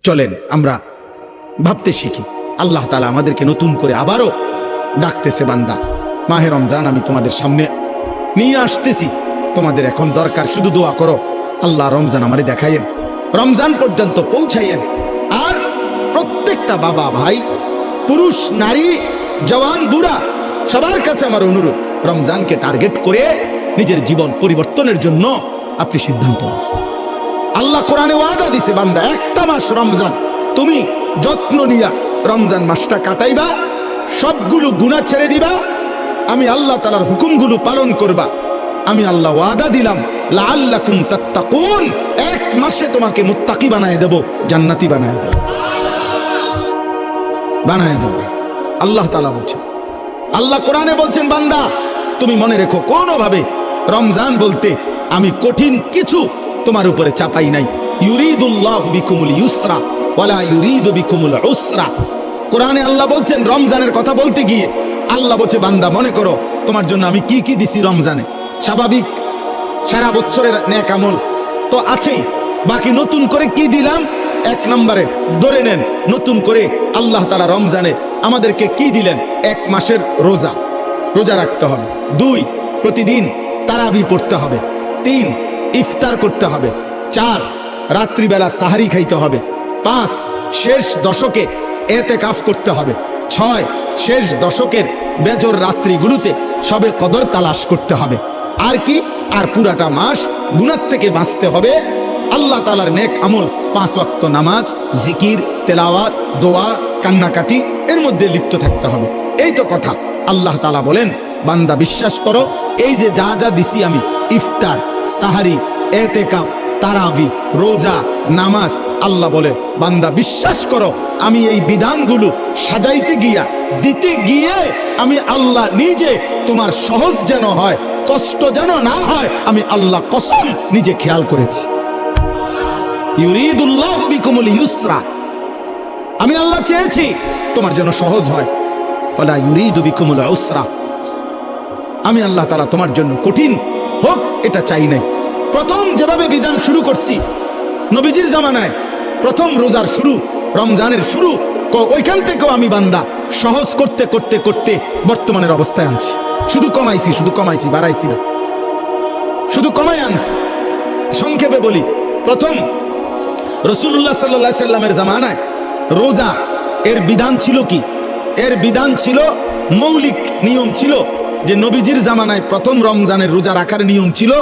চলেন আমরা ভাবতে শিখি। আল্লাহ তাআলা আমাদেরকে নতুন করে আবারও ডাকতেছে, বান্দা মাহে রমজান আমি তোমাদের সামনে নিয়ে আসতেছি, তোমাদের এখন দরকার শুধু দোয়া করো, আল্লাহ রমজান আমারে দেখাইয়েন, রমজান পর্যন্ত পৌঁছাইয়েন। আর প্রত্যেকটা বাবা ভাই, পুরুষ নারী, জওয়ান বুড়া, সবার কাছে আমার অনুরোধ, রমজানকে টার্গেট করে নিজের জীবন পরিবর্তনের জন্য আপনি সিদ্ধান্ত নেন। আল্লাহ কোরআনে ওয়াদা দিছে, বান্দা একটা মাস রমজান তুমি যত্ন নিয়া রমজান মাসটা কাটাইবা, সবগুলো গুনাহ ছেড়ে দিবা, আমি আল্লাহ তাআলার হুকুমগুলো পালন করবা, আমি আল্লাহ ওয়াদা দিলাম লাআল্লাকুম তাত্তাকুন, এক মাসে তোমাকে মুত্তাকি বানায় দেব, জান্নাতি বানায় দেব, বানায় দেব। আল্লাহ তাআলা বলছেন, আল্লাহ কোরআনে বলছেন, বান্দা তুমি মনে রেখো কোনোভাবে রমজান বলতে আমি কঠিন কিছু তোমার উপরে চাপাই নাই। ইউরিদুল্লাহু বিকুমুল ইউসরা ওয়ালা ইউরিদু বিকুমুল উসরা। কোরআনে আল্লাহ বলছেন, রমজানের কথা বলতে গিয়ে আল্লাহ বলছে, বান্দা মনে করো তোমার জন্য আমি কি কি দিছি রমজানে। স্বাভাবিক সারা বছরের নেক আমল তো আছেই, বাকি নতুন করে কি দিলাম? এক নম্বরে ধরে নেন, নতুন করে আল্লাহ তাআলা রমজানে আমাদেরকে কি দিলেন? এক মাসের রোজা, রোজা রাখতে হবে। 2, প্রতিদিন তারাবি পড়তে হবে। 3, ইফতার করতে হবে। 4, রাত্রিবেলা সাহারি খাইতে হবে। 5, শেষ দশকে এতেকাফ করতে হবে। 6, শেষ দশকের বেজর রাত্রিগুলোতে সবে কদর তালাশ করতে হবে। আর কি? আর পুরাটা মাস গুনাহ থেকে বাঁচতে হবে। আল্লাহ তাআলার নেক আমল, 5 ওয়াক্ত নামাজ, জিকির, তেলাওয়াত, দোয়া, কান্নাকাটি এর মধ্যে লিপ্ত থাকতে হবে। এই তো কথা। আল্লাহ তাআলা বলেন, বান্দা বিশ্বাস করো, এই যে যা যা দিছি আমি, ইফতার, সাহারি, এতেকাফ, তারাবি, রোজা, নামাজ, আল্লাহ বলে বান্দা বিশ্বাস করো, আমি এই বিধানগুলো সাজাইতে গিয়া, দিতে গিয়ে আমি আল্লাহ নিজে তোমার সহজ যেন হয়, কষ্ট যেন না হয়, আমি আল্লাহ কসম নিজে খেয়াল করেছি। ইউরিদুল্লাহু বিকুমুল ইউসরা, আমি আল্লাহ চেয়েছি তোমার যেন সহজ হয়, ওয়ালা ইউরিদু বিকুমুল উসরা, আমি আল্লাহ তাআলা তোমার জন্য কঠিন হোক এটা চাই নাই। প্রথম যেভাবে বিধান শুরু করছি নবীজির জামানায়, প্রথম রোজার শুরু, রমজানের শুরু, ওইখান থেকেও আমি বান্দা সহজ করতে করতে করতে বর্তমানের অবস্থায় আনছি। শুধু কমাইছি, বাড়াইছি না, শুধু কমাই আনছি। সংক্ষেপে বলি, প্রথম রাসূলুল্লাহ সাল্লাল্লাহু আলাইহি সাল্লামের জামানায় রোজা এর বিধান ছিল কি? এর বিধান ছিল, মৌলিক নিয়ম ছিল যে নবীজির জামানায় প্রথম রমজানের রোজা রাখার নিয়ম ছিল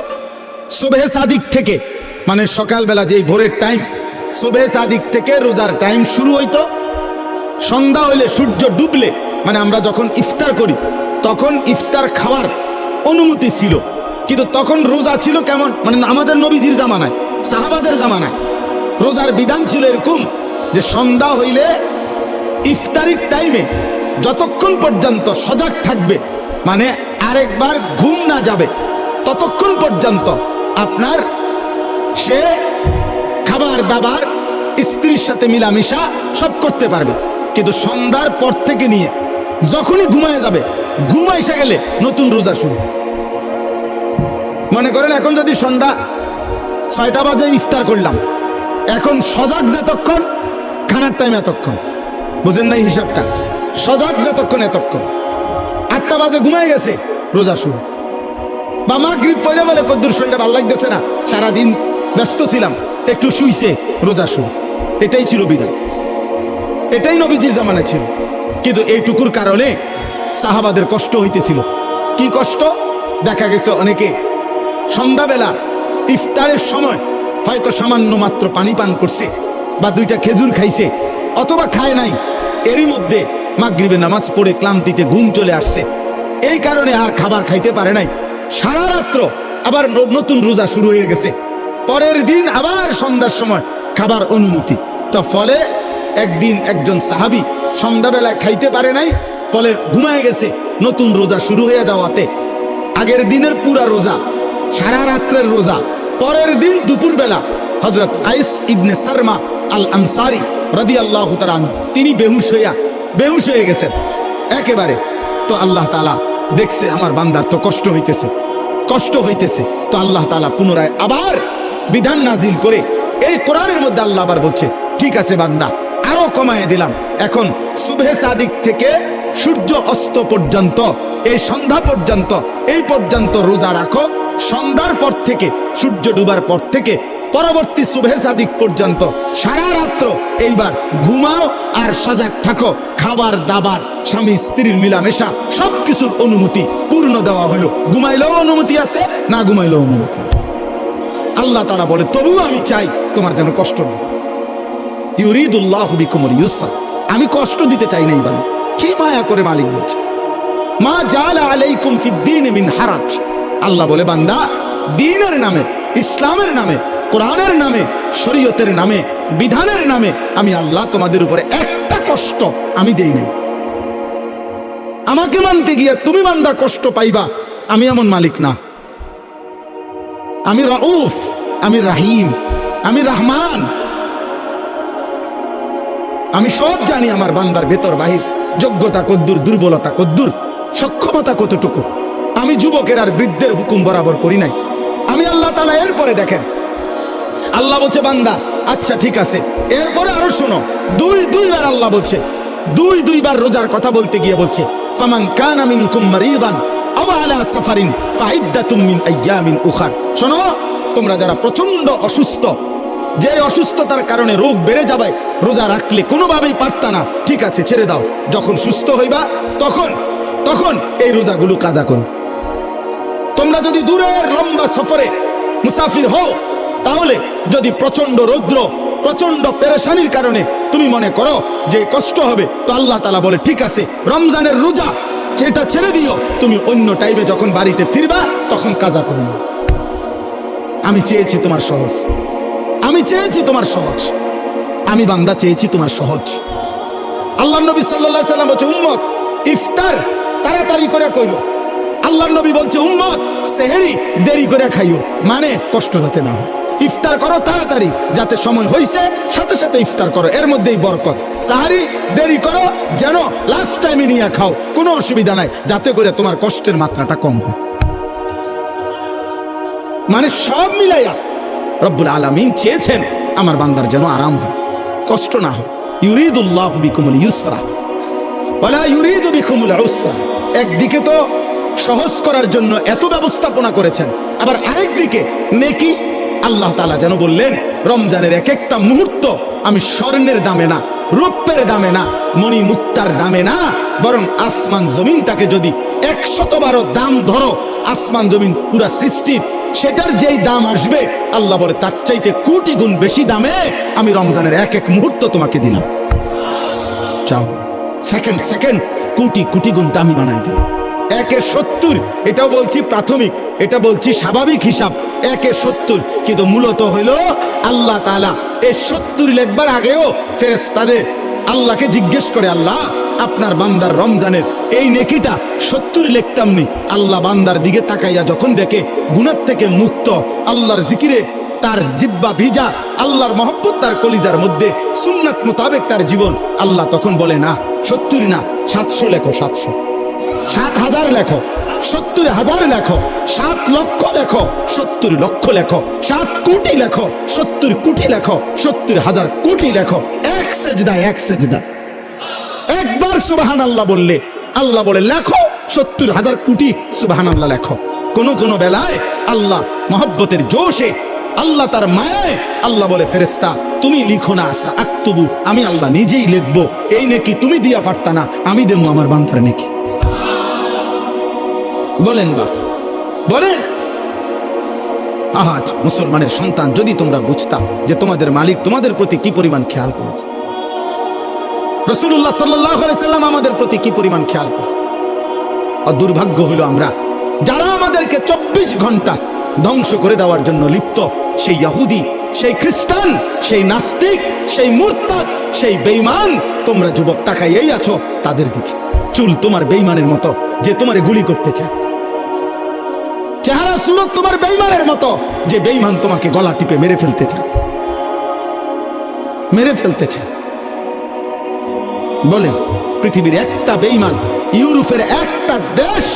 সুবহে সাদিক থেকে, মানে সকালবেলা যেই ভোরের টাইম, সুবহে সাদিক থেকে রোজার টাইম শুরু হইতো। সন্ধ্যা হইলে, সূর্য ডুবলে, মানে আমরা যখন ইফতার করি তখন ইফতার খাওয়ার অনুমতি ছিল। কিন্তু তখন রোজা ছিল কেমন? মানে আমাদের নবীজির জামানায়, সাহাবাদের জামানায় রোজার বিধান ছিল এরকম যে সন্ধ্যা হইলে ইফতারির টাইমে যতক্ষণ পর্যন্ত সজাগ থাকবে, মানে আরেকবার ঘুম না যাবে, ততক্ষণ পর্যন্ত আপনার সে খাবার দাবার, স্ত্রীর সাথে মিলামিশা সব করতে পারবে। কিন্তু সন্ধ্যার পর থেকে নিয়ে যখনই ঘুমায় যাবে, ঘুম এসে গেলে নতুন রোজা শুরু। মনে করেন এখন যদি সন্ধ্যা 6টা বাজে ইফতার করলাম, এখন সজাগ যতক্ষণ, খানার টাইম এতক্ষণ, বুঝেন নাই হিসাবটা? সজাগ যতক্ষণ এতক্ষণ। 8টা বাজে ঘুমায় গেছে, রোজা শুরু। বা মাগরিব পড়ে বলে কদ্দুর শরীরটা ভালো লাগতেছে না, সারাদিন ব্যস্ত ছিলাম, একটু শুইছে, রোজা শুরু। এটাই ছিল বিধান, এটাই নবীজির জামানায় ছিল। কিন্তু এইটুকুর কারণে সাহাবাদের কষ্ট হইতেছিল। কি কষ্ট? দেখা গেছে অনেকে সন্ধ্যাবেলা ইফতারের সময় হয়তো সামান্য মাত্র পানি পান করছে, বা 2টা খেজুর খাইছে, অথবা খায় নাই, এরই মধ্যে মাগরিবে নামাজ পড়ে ক্লান্তিতে ঘুম চলে আসছে, এই কারণে আর খাবার খাইতে পারে নাই। সারা রাত্র আবার নতুন রোজা শুরু হয়ে গেছে, পরের দিন আবার সন্ধ্যার সময় খাবার অনুমতি। তো ফলে একদিন একজন সাহাবী সন্ধ্যাবেলায় খাইতে পারে নাই, ফলে ঘুমায় গেছে, নতুন রোজা শুরু হয়ে যাওয়াতে আগের দিনের পুরা রোজা, সারা রাত্রের রোজা, পরের দিন দুপুরবেলা হযরত কাইস ইবনে সারমা আল আনসারী রাদিয়াল্লাহু তাআলা আনহু তিনি বেহুশ হয়ে গেছেন একেবারে। তো আল্লাহ তাআলা দেখছে আমার বান্দার তো কষ্ট হইতেছে, তো আল্লাহ তাআলা পুনরায় আবার বিধান নাজিল করে এই কোরআনের মধ্যে আল্লাহ আবার বলছে, ঠিক আছে বান্দা, আরো কমায় দিলাম। এখন সুবহে সাদিক থেকে সূর্য অস্ত পর্যন্ত, এই সন্ধ্যা পর্যন্ত, এই পর্যন্ত রোজা রাখো। সন্ধ্যার পর থেকে, সূর্য ডুবার পর থেকে পরবর্তী সুবহে সাদিক পর্যন্ত সারা রাত্র এইবার ঘুমাও আর সজাগ থাকো। খাবার দাবার, স্বামী স্ত্রীর মিলামেশা, সবকিছুর অনুমতি পূর্ণ দেওয়া হলো। ঘুমাইলেও অনুমতি আছে, না ঘুমাইলেও অনুমতি আছে। আল্লাহ তাআলা বলে, তবুও আমি চাই তোমার যেন কষ্ট না। ইউরিদুল্লাহু বিকুমুল ইউসরা, আমি কষ্ট দিতে চাই না। এইবার কি মায়া করে মালিক বলছে, মা জাআলা আলাইকুম ফিদ্দীন মিন হারাজ। আল্লাহ বলে, বান্দা, দ্বীনের নামে, ইসলামের নামে, কোরআনের নামে, শরীয়তের নামে, বিধানের নামে আমি আল্লাহ তোমাদের উপরে একটা কষ্ট আমি দেই নাই। আমাকে মানতে গিয়ে তুমি বান্দা কষ্ট পাইবা, আমি এমন মালিক না। আমি রাউফ, আমি রাহিম, আমি রহমান। আমি সব জানি আমার বান্দার ভেতর বাহির, যোগ্যতা কদ্দুর, দুর্বলতা কদ্দুর, সক্ষমতা কতটুকু। আমি যুবকের আর বৃদ্ধের হুকুম বরাবর করি নাই। আমি আল্লাহ তাআলা এরপরে দেখেন, আল্লাহ বলছে, বান্দা আচ্ছা ঠিক আছে, এরপরে আরো শোনো। দুইবার আল্লাহ বলছে, দুইবার রোজার কথা বলতে গিয়ে বলছে, ফামান কানা মিনকুম মারিদান আও আলা সাফারিন ফাইদ্দাতুম মিন আইয়ামিন উখার। শোনো, তোমরা যারা প্রচন্ড অসুস্থ, যে অসুস্থতার কারণে রোগ বেড়ে যাবে, রোজা রাখলে কোনোভাবেই পারতা না, ঠিক আছে ছেড়ে দাও। যখন সুস্থ হইবা তখন এই রোজাগুলো কাজা করো। তোমরা যদি দূরের লম্বা সফরে মুসাফির হও, তাহলে যদি প্রচন্ড রৌদ্র, প্রচন্ড পেরেশানির কারণে তুমি মনে করো যে কষ্ট হবে, তো আল্লাহ তাআলা বলে, ঠিক আছে রমজানের রোজা সেটা ছেড়ে দিও, তুমি অন্য টাইমে যখন বাড়িতে ফিরবা তখন কাজা করো। আমি চেয়েছি তোমার সহজ, আমি চেয়েছি তোমার সহজ, আমি বান্দা চেয়েছি তোমার সহজ। আল্লাহ নবী সাল্লাল্লাহু আলাইহি সাল্লাম বলছে, উম্মত ইফতার তাড়াতাড়ি করে কইলো। আল্লাহ নবী বলছে, উম্মত সেহরি দেরি করে খাইও, মানে কষ্ট যাতে না হয়। ইফতার করো তাড়াতাড়ি, যাতে সময় হইছে সাথে সাথে ইফতার করো, এর মধ্যেই বরকত। সাহারি দেরি করো, যেন লাস্ট টাইমে নিয়ে খাও, কোনো অসুবিধা নাই, যাতে করে তোমার কষ্টের মাত্রাটা কম হয়। মানে সব মিলাইয়া রব্বুল আলামিন চেয়েছেন আমার বান্দার যেন আরাম হয়, কষ্ট না হয়। ইউরিদুল্লাহু বিকুমুল ইউসরা ওয়ালা ইউরিদু বিকুমুল উসরা। একদিকে তো সহজ করার জন্য এত ব্যবস্থাপনা করেছেন, আবার আরেক দিকে নেকি। আল্লাহ তাআলা যেন বললেন, রমজানের এক একটা মুহূর্ত আমি স্বর্ণের দামে না, রূপের দামে না, মণি মুক্তার দামে না, বরং আসমান জমিনটাকে যদি 100 দাম ধরো, আসমান জমিন পুরা সৃষ্টির, সেটার যেই দাম আসবে, আল্লাহ বলে তার চাইতে কোটি গুণ বেশি দামে আমি রমজানের এক এক মুহূর্ত তোমাকে দিলাম। চাও সেকেন্ড কোটি গুণ দামি বানাই দিলাম। 1/70, এটাও বলছি প্রাথমিক, এটা বলছি স্বাভাবিক হিসাব, 1/70। কিন্তু মূলত হইল আল্লাহ তাআলা এই 70 লেখবার আগেও ফেরেশতাদের আল্লাহকে জিজ্ঞেস করে, আল্লাহ আপনার বান্দার রমজানের এই নেকিটা 70 লিখতাম নি। আল্লাহ বান্দার দিকে তাকাইয়া যখন দেখে গুনাহ থেকে মুক্ত, আল্লাহর জিকিরে তার জিহ্বা ভিজা, আল্লাহর মহব্বত তার কলিজার মধ্যে, সুন্নাত মোতাবেক তার জীবন, আল্লাহ তখন বলে, না 70 না, 700 লেখো, 700, 7,000 লেখো, 70,000 লেখো, 7 লক্ষ লেখো, 70 লক্ষ লেখো, 7 কোটি লেখো, 70 কোটি লেখো, 70,000 কোটি লেখো। এক সেজদা একবার সুবহানাল্লাহ বললে আল্লাহ বলে, লেখো 70,000 কোটি সুবহানাল্লাহ লেখো। কোন বেলায় আল্লাহ মহব্বতের জোশে, আল্লাহ তার মায়ায় আল্লাহ বলে, ফেরেশতা তুমি লিখো না, আক্তুবু, আমি আল্লাহ নিজেই লিখবো। এই নেকি তুমি দিয়া পারতা না, আমি দেবো আমার বান্দার নেকি। বলেন বাপ, বলেন। আজ মুসলমানের সন্তান, যদি তোমরা বুঝতা যে তোমাদের মালিক তোমাদের প্রতি কি পরিমাণ খেয়াল করেছে, রাসূলুল্লাহ সাল্লাল্লাহু আলাইহি সাল্লাম আমাদের প্রতি কি পরিমাণ খেয়াল করেছে। আর দুর্ভাগ্য হলো আমরা যারা আমাদেরকে 24 ঘন্টা ধ্বংস করে দেওয়ার জন্য লিপ্ত, সেই ইহুদি, সেই খ্রিস্টান, সেই নাস্তিক, সেই মুরতাদ, সেই বেঈমান। তোমরা যুবক তাকাইয়েই আছো তাদের দিকে। চুল তোমার বেঈমানের মতো, যে তোমারে গুলি করতে চায়। চেহারা সুরত তোমার বেঈমানের মতো, যে বেঈমান তোমাকে গলা টিপে মেরে ফেলতে চায়। বলেন, পৃথিবীর একটা বেঈমান, ইউরোপের একটা দেশ,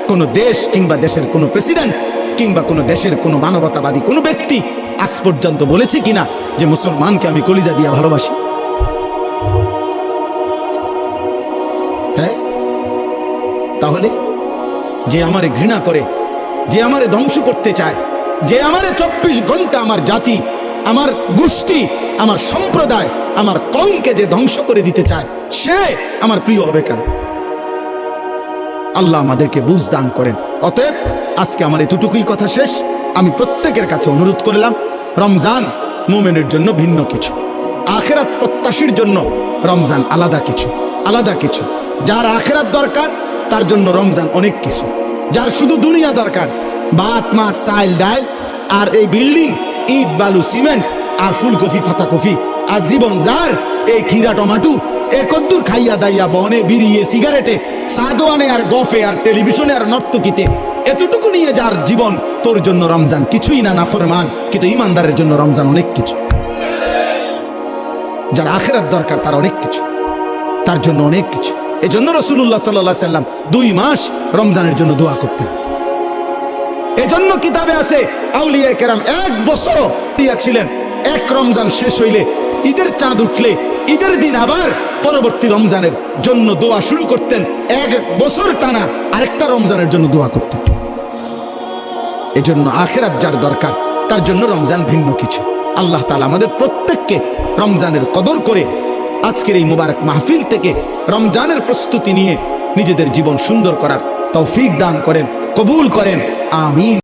কোন দেশ কিংবা দেশের কোন প্রেসিডেন্ট কিংবা কোন দেশের কোন মানবতাবাদী কোন ব্যক্তি আজ পর্যন্ত বলেছি কিনা যে মুসলমানকে আমি কলিজা দিয়া ভালোবাসি? হ্যাঁ, তাহলে যে আমারে ঘৃণা করে, যে আমারে ধ্বংস করতে চায়, যে আমারে 24 ঘন্টা আমার জাতি, আমার গোষ্ঠী, আমার সম্প্রদায়, আমার কওমকে যে ধ্বংস করে দিতে চায়, সে আমার প্রিয় হবে কেন? আল্লাহ আমাদেরকে বুঝ দান করেন। অতএব আজকে আমার এতটুকুই কথা শেষ। আমি প্রত্যেকের কাছে অনুরোধ করলাম, রমজান মুমিনের জন্য ভিন্ন কিছু, আখিরাত প্রত্যাশীর জন্য রমজান আলাদা কিছু, আলাদা কিছু। যার আখিরাত দরকার তার জন্য রমজান অনেক কিছু। যার শুধু দুনিয়া দরকার, ভাত মাছ চাল ডাল আর এই বিল্ডিং, ইট বালু সিমেন্ট আর ফুলকপি ফাতাকপি, আর জীবন যার এই খিরা টমাটো এ কদ্দুর খাইয়া দাইয়া বনে বিড়িয়ে সিগারেটে সাদোয়ানে আর গফে আর টেলিভিশনে আর নর্তকিতে, এতটুকু নিয়ে যার জীবন, তোর জন্য রমজান কিছুই না, নাফরমান। কিন্তু ইমানদারের জন্য রমজান অনেক কিছু। যার আখিরাত দরকার তার অনেক কিছু, তার জন্য অনেক কিছু। এজন্য রাসূলুল্লাহ সাল্লাল্লাহু আলাইহি সাল্লাম 2 মাস রমজানের জন্য দোয়া করতেন। এজন্য কিতাবে আছে আউলিয়া কেরাম 1 বছর দিয়েছিলেন। এক রমজান শেষ হইলে, ঈদের চাঁদ উঠলে, ঈদের দিন আবার পরবর্তী রমজানের জন্য দোয়া শুরু করতেন। 1 বছর টানা আরেকটা রমজানের জন্য দোয়া করতেন। এজন্য আখিরাত যার দরকার তার জন্য রমজান ভিন্ন কিছু। আল্লাহ তাআলা আমাদের প্রত্যেককে রমজানের কদর করে আজকের এই মুবারক মাহফিল থেকে রমজানের প্রস্তুতি নিয়ে নিজেদের জীবন সুন্দর করার তৌফিক দান করেন, কবুল করেন, আমিন।